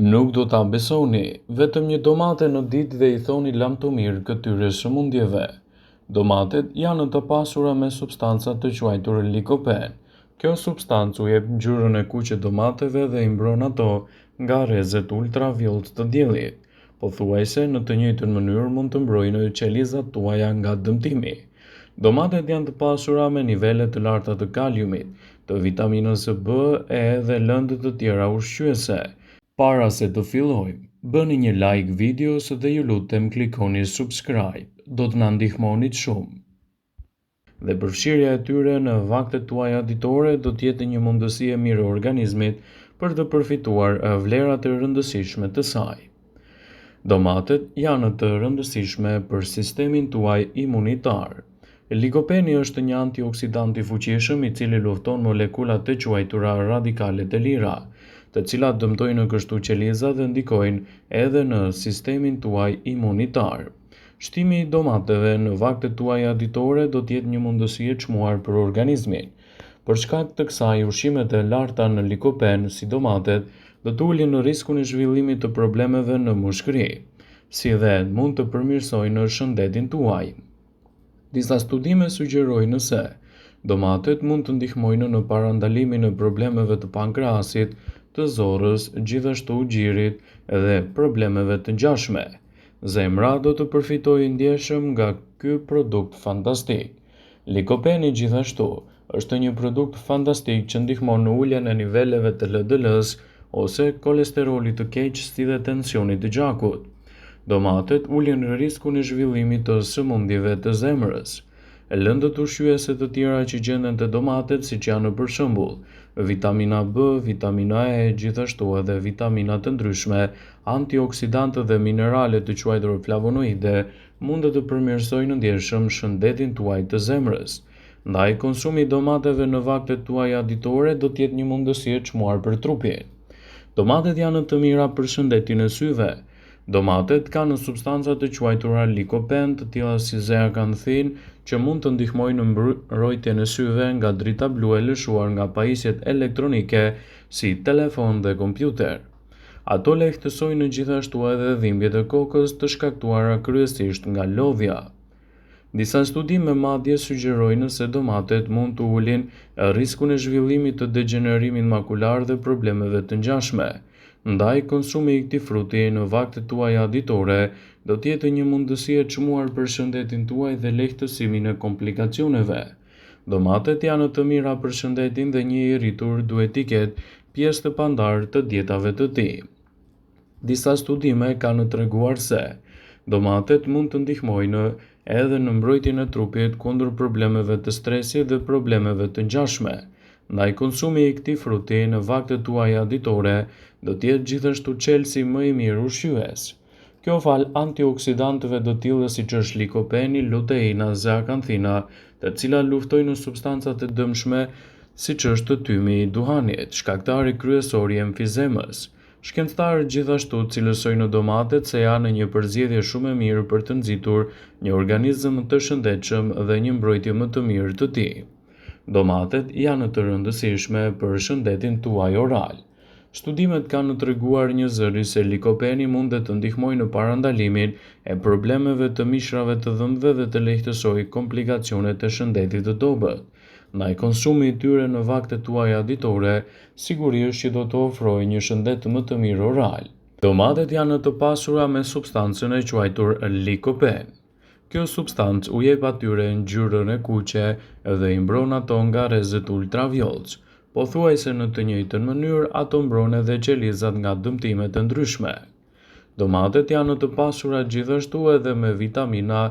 Nuk do ta besoni, vetëm një domate në ditë dhe i thoni lam të mirë këtyre sëmundjeve. Domatet janë të pasura me substanca të quajtur likopen. Kjo substancë u jep ngjyrën e kuqe domateve dhe i mbron ato nga rrezet ultraviolet të diellit. Pothuajse në të njëjtën mënyrë mund të mbrojnë qelizat tuaja nga dëmtimi. Domatet janë të pasura me nivele të larta të kaliumit, të vitaminës B, E dhe lëndë të tjera ushqyese. Para se të fillojmë, bëni një like videos dhe ju lutem klikoni subscribe, do të na ndihmonit shumë. Dhe përfshirja e tyre në vaktet tuaja ditore do të jetë një mundësi e mirë e organizmit për të përfituar vlerat e rëndësishme të saj. Domatet janë të rëndësishme për sistemin tuaj imunitar. Likopeni është një antioksidant i fuqishëm i cili lufton molekulat e quajtura radikalet e lira, të cilat dëmtojnë kështu qelizat dhe ndikojnë edhe në sistemin tuaj imunitar. Shtimi i domateve në vaktet tuaja ditore do të jetë një mundësi e çmuar për organizmin. Për shkak të kësaj, ushqimet e larta në likopen, si domatet, do të ulin në riskun e zhvillimit të problemeve në mushkëri, si dhe mund të përmirësojnë shëndetin tuaj. Disa studime sugjerojnë se domatet mund të ndihmojnë në parandalimin e problemeve të pankrasit, të zorrës, gjithashtu gjirit dhe problemeve të ngjashme. Zemra do të përfitojë ndjeshëm nga ky produkt fantastik. Likopeni gjithashtu është një produkt fantastik që ndihmon në uljen e niveleve të LDL-s ose kolesterolit të keq si dhe tensionit të gjakut. Domatet ulin riskun e zhvillimit të sëmundjeve të zemrës. Lëndët ushqyese të tjera që gjenden te domatet, siç janë për shembull vitamina B, vitamina E, gjithashtu edhe vitamina të ndryshme, antioksidantë dhe minerale të quajtur flavonoide, mund të përmirësojnë ndjeshëm shëndetin tuaj të zemrës. Ndaj konsumi i domateve në vaktet tuaja ditore do të jetë një mundësi e çmuar për trupin. Domatet janë të mira për shëndetin e syve. Domatet kanë substanca të quajtura likopen, të tilla si zeakanthin, që mund të ndihmojnë në mbrojtjen e syve nga drita blu e lëshuar nga pajisjet elektronike si telefon dhe kompjuter. Ato lehtësojnë gjithashtu edhe dhimbjet e kokës të shkaktuara kryesisht nga lodhja. Disa studime madje sugjerojnë se domatet mund të ulin riskun e zhvillimit të degenerimit makular dhe problemeve të ngjashme. Ndaj konsumi i këtij fruti në vaktet tuaja ditore do të jetë një mundësi e çmuar për shëndetin tuaj dhe lehtësimin e komplikacioneve. Domatet janë të mira për shëndetin dhe një i rritur duhet të ketë pjesë të pandarë të dietave të tij. Disa studime kanë treguar se domatet mund të ndihmojnë edhe në mbrojtjen e trupit kundër problemeve të stresit dhe problemeve të ngjashme. Ndaj konsumi i këtij fruti në vaktet tuaja ditore do të jetë gjithashtu çelësi më i mirë ushqyes. Kjo fal antioksidantëve të tillë siç është likopeni, luteina, zeakanthina, të cilat luftojnë substancat e dëmshme siç është tymi i duhanit, shkaktari kryesor i emfizemës. Shkencëtarët gjithashtu cilësojnë domatet se janë një përzgjedhje shumë e mirë për të nxitur një organizëm të shëndetshëm dhe një mbrojtje më të mirë të tij. Domatet janë të rëndësishme për shëndetin tuaj oral. Studimet kanë treguar një zëri se likopeni mund të ndihmojë në parandalimin e problemeve të mishrave të dhëmbëve dhe të lehtësojë komplikacionet e shëndetit të dobët. Ndaj konsumi i tyre në vaktet tuaja ditore, sigurisht që do të ofrojë një shëndet më të mirë oral. Domatet janë të pasura me substancën e quajtur likopen. Kjo substancë u jep atyre ngjyrën e kuqe dhe i mbron ato nga rrezet ultraviolet. Pothuajse në të njëjtën mënyrë ato mbron edhe qelizat nga dëmtime të ndryshme. Domatet janë të pasura gjithashtu edhe me vitamina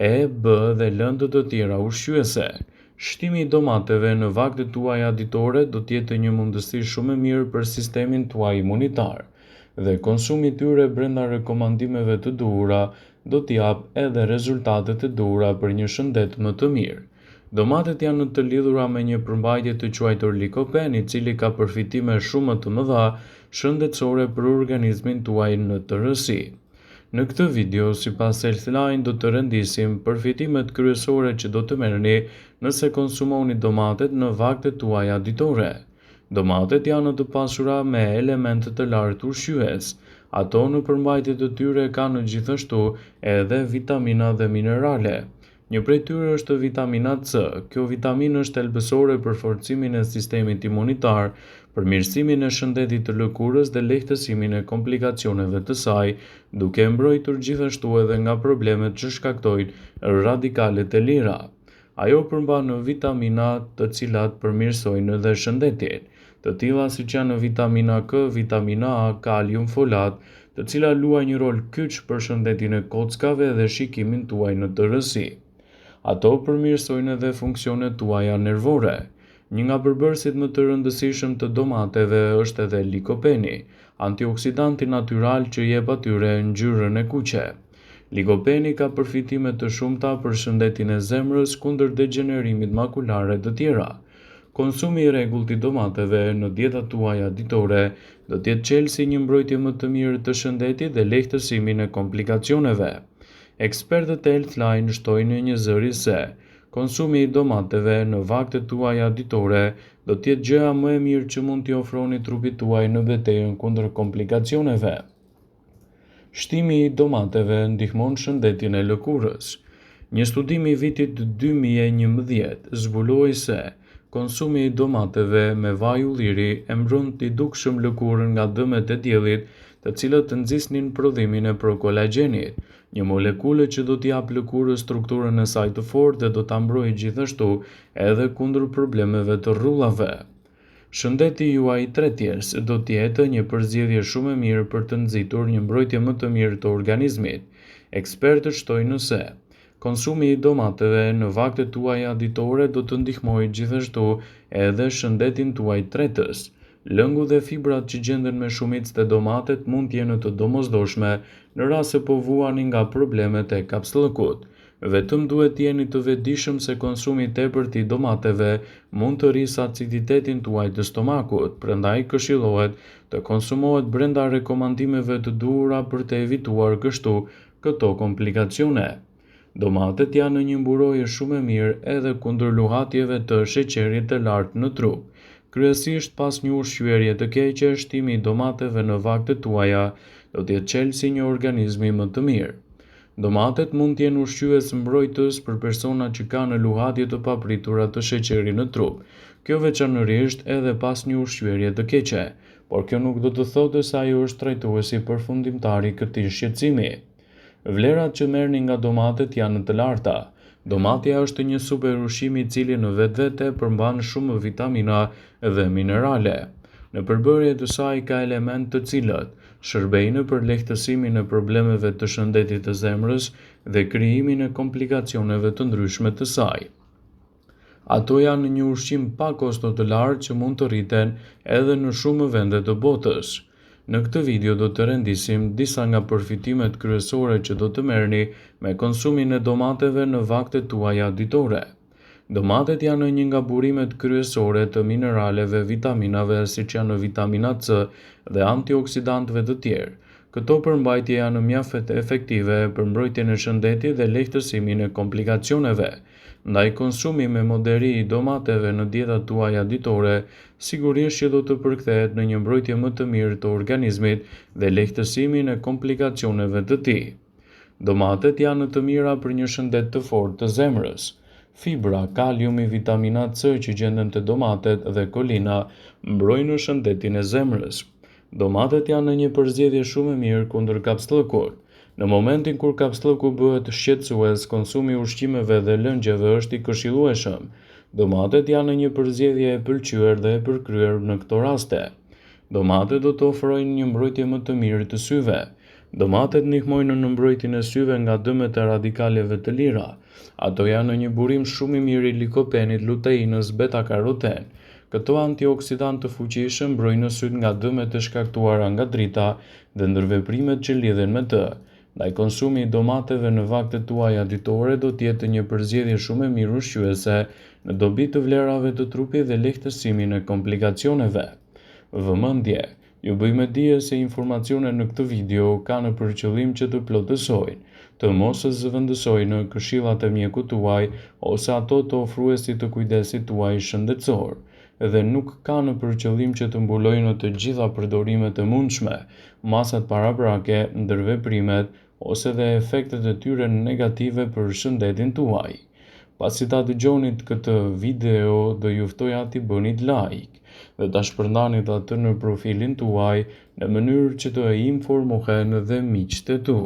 E, B dhe lëndë të tjera ushqyese. Shtimi i domateve në vaktet tuaja ditore do të jetë një mundësi shumë e mirë për sistemin tuaj imunitar, dhe konsumi i tyre brenda rekomandimeve të duhura do t'i jap edhe rezultate të duhura për një shëndet më të mirë. Domatet janë të lidhura me një përmbajtje të quajtur likopen, i cili ka përfitime shumë të mëdha shëndetësore për organizmin tuaj në tërësi. Në këtë video, sipas Healthline, do të rendisim përfitimet kryesore që do të merrni nëse konsumoni domatet në vaktet tuaja ditore. Domatet janë të pasura me elemente të lartë ushqyes. Ato në përmbajtje të tyre kanë gjithashtu edhe vitamina dhe minerale. Një prej tyre është vitamina C. Kjo vitaminë është helbësore për forcimin e sistemit imunitar, përmirësimin e shëndetit të lëkurës dhe lehtësimin e komplikacioneve të saj, duke mbrojtur gjithashtu edhe nga problemet që shkaktojnë radikalet e lira. Ajo përmban vitamina të cilat përmirësojnë edhe shëndetin, të tilla siç janë vitamina K, vitamina A, kalium, folat, të cilat luajnë një rol kyç për shëndetin e kockave dhe shikimin tuaj në tërësi. Ato përmirësojnë edhe funksionet tuaja nervore. Një nga përbërësit më të rëndësishëm të domateve është edhe likopeni, antioksidanti natyral që jep atyre ngjyrën e kuqe. Likopeni ka përfitime të shumta për shëndetin e zemrës kundër degenerimit makulare të tjera. Konsumi i rregullt i domateve në dietat tuaja ditore do të jetë çelësi një mbrojtje më të mirë të shëndetit dhe lehtësimin e komplikacioneve. Ekspertët e Healthline shtojnë një zëri se konsumi i domateve në vaktet tuaja ditore do të jetë gjëja më e mirë që mund t'i ofroni trupit tuaj në betejën kundër komplikacioneve. Shtimi i domateve ndihmon shëndetin e lëkurës. Një studim i vitit 2011 zbuloi se konsumi i domateve me vaj ulliri e mbron t'i dukshëm lëkurën nga dëmet e diellit, të cilët të nxisnin prodhimin e prokolagjenit, një molekule që do t'i jap lëkurës strukturën e saj të fortë dhe do ta mbrojë gjithashtu edhe kundër problemeve të rrullave. Shëndeti juaj i tretjes do të jetë një përzgjedhje shumë e mirë për të nxitur një mbrojtje më të mirë të organizmit. Ekspertët shtojnë se konsumi i domateve në vaktet tuaja ditore do të ndihmojë gjithashtu edhe shëndetin tuaj tretës. Lëngu dhe fibrat që gjenden me shumicë të domatet mund të jenë të domosdoshme në rast se po vuani nga problemet e kapsllëkut. Vetëm duhet të jeni të vetëdijshëm se konsumi i tepërt i domateve mund të rrisë aciditetin tuaj të stomakut, prandaj këshillohet të konsumohet brenda rekomandimeve të duhura për të evituar kështu këto komplikacione. Domatet janë një mburojë shumë e mirë edhe kundër luhatjeve të sheqerit të lartë në trup. Kryesisht pas një ushqyerje të keqe, shtimi i domateve në vaktet tuaja do të jetë çelësi një organizmi më të mirë. Domatet mund të jenë ushqyes mbrojtës për persona që kanë luhatje të papritura të sheqerit në trup. Kjo veçanërisht edhe pas një ushqyerje të keqe, por kjo nuk do të thotë se ajo është trajtuesi përfundimtar i këtij shqetësimi. Vlerat që merrni nga domatet janë të larta. Domatja është një super ushqim i cili në vetvete përmban shumë vitamina dhe minerale. Në përbërje të saj ka elementë të cilët shërbejnë për lehtësimin e problemeve të shëndetit të zemrës dhe krijimin e komplikacioneve të ndryshme të saj. Ato janë një ushqim pa kosto të lartë që mund të rriten edhe në shumë vende të botës. Në këtë video do të rendisim disa nga përfitimet kryesore që do të merrni me konsumin e domateve në vaktet tuaja ditore. Domatet janë një nga burimet kryesore të mineraleve, vitaminave, siç janë vitamina C dhe antioksidantëve të tjerë. Këto përmbajtje janë mjaft efektive për mbrojtjen e shëndetit dhe lehtësimin e komplikacioneve. Ndaj konsumi me moderi i domateve në dietat tuaja ditore, sigurisht që do të përkthehet në një mbrojtje më të mirë të organizmit dhe lehtësimin e komplikacioneve të tij. Domatet janë të mira për një shëndet të fortë të zemrës. Fibra, kaliumi, vitamina C që gjenden te domatet dhe kolina mbrojnë shëndetin e zemrës. Domatet janë një përzgjedhje shumë e mirë kundër kapsllëkut. Në momentin kur kapsllëku bëhet shqetësues, konsumi i ushqimeve dhe lëngjeve është i këshillueshëm. Domatet janë një përzgjedhje e pëlqyer dhe e përkryer në këto raste. Domatet do të ofrojnë një mbrojtje më të mirë të syve. Domatet ndihmojnë në mbrojtjen e syve nga dëmet e radikaleve të lira. Ato janë një burim shumë i mirë i likopenit, luteinës, beta-karoten. Këto antioksidantë të fuqishëm mbrojnë syt nga dëmet e shkaktuara nga drita dhe ndërveprimet që lidhen me të. Ndaj konsumi i domateve në vaktet tuaja ditore do të jetë një përzgjedhje shumë e mirë ushqyese në dobi të vlerave të trupit dhe lehtësimin e komplikacioneve. Vëmendje, ju bëjmë dije se informacionet në këtë video kanë për qëllim që të plotësojnë, të mos zëvendësojnë këshillat e mjekut tuaj ose ato të ofruesit të kujdesit tuaj shëndetësor. dhe nuk ka në përqëllim që të mbulojë në të gjitha përdorimet e mundshme, masat paraprake, ndërveprimet ose dhe efektet e tyre negative për shëndetin tuaj. Pasi ta dëgjonit këtë video, do ju ftoja t'i bënit like dhe ta shpërndanit atë në profilin tuaj në mënyrë që të informohen dhe miqtë e tu.